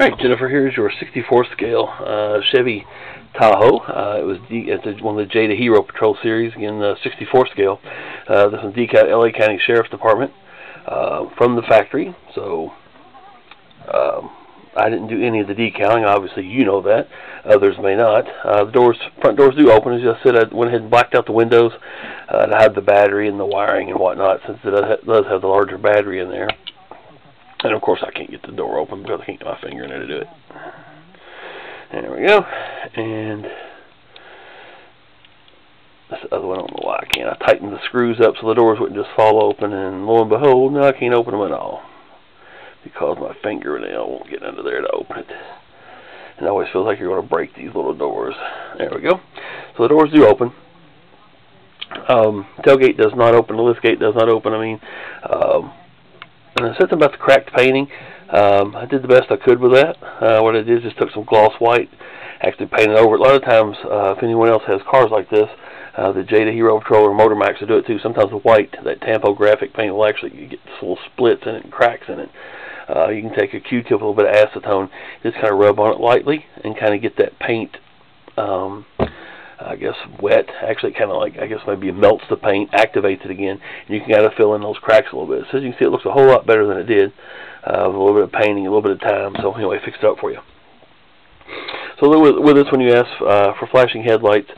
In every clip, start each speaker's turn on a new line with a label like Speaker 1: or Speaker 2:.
Speaker 1: Alright, Jennifer, here's your 64 scale Chevy Tahoe. It's one of the JADA Hero Patrol series, again, 64 scale. This is diecast LA County Sheriff Department from the factory. So I didn't do any of the decaling. Obviously, you know that. Others may not. The front doors do open. As I said, I went ahead and blacked out the windows to hide the battery and the wiring and whatnot, since it does have the larger battery in there. And of course I can't get the door open because I can't get my finger in there to do it. There we go. And this other one, I don't know why I can't. I tightened the screws up so the doors wouldn't just fall open, and lo and behold, no, I can't open them at all because my fingernail won't get under there to open it. And it always feels like you're going to break these little doors. There we go. So the doors do open. Tailgate does not open. The liftgate does not open. And I said something about the cracked painting. I did the best I could with that. What I did is just took some gloss white, actually painted over it. A lot of times, if anyone else has cars like this, the JADA Hero Patrol or Motor Max will do it too. Sometimes the white, that tampographic paint, will actually get little splits in it and cracks in it. You can take a Q-tip with a little bit of acetone, just kind of rub on it lightly, and kind of get that paint, I guess, wet. Actually, kind of like, I guess maybe it melts the paint, activates it again, and you can kind of fill in those cracks a little bit. So as you can see, it looks a whole lot better than it did with a little bit of painting, a little bit of time. So anyway, fixed it up for you. So with this one, you ask for flashing headlights,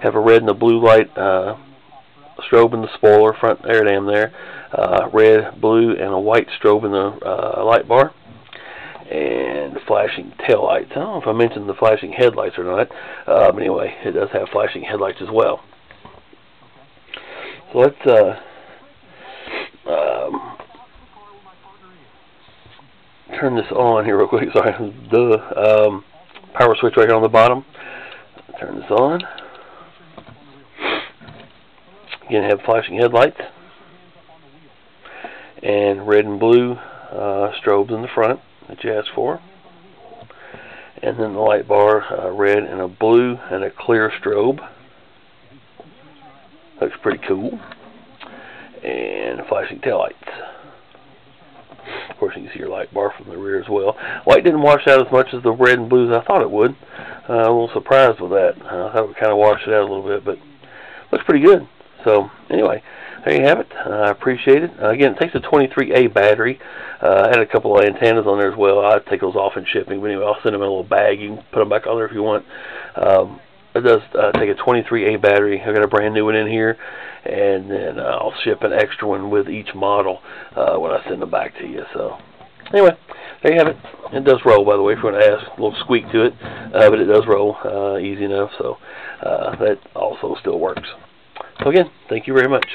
Speaker 1: have a red and a blue light strobe in the spoiler, front air dam there, red, blue, and a white strobe in the light bar. And flashing tail lights. I don't know if I mentioned the flashing headlights or not. But anyway, it does have flashing headlights as well. So let's turn this on here real quick. Sorry, the power switch right here on the bottom. Turn this on. Again, have flashing headlights and red and blue strobes in the front that you asked for, and then the light bar, red and a blue and a clear strobe. Looks pretty cool. And flashing taillights. Of course, you can see your light bar from the rear as well. White didn't wash out as much as the red and blues I thought it would. I'm a little surprised with that. I thought it would kind of wash it out a little bit, but looks pretty good. So anyway, there you have it. I appreciate it. Again, it takes a 23A battery. I had a couple of antennas on there as well. I'd take those off in shipping, but anyway, I'll send them in a little bag. You can put them back on there if you want. It does take a 23A battery. I got a brand new one in here, and then I'll ship an extra one with each model when I send them back to you. So anyway, there you have it. It does roll, by the way, if you want to ask. A little squeak to it, but it does roll easy enough. So that also still works. So again, thank you very much.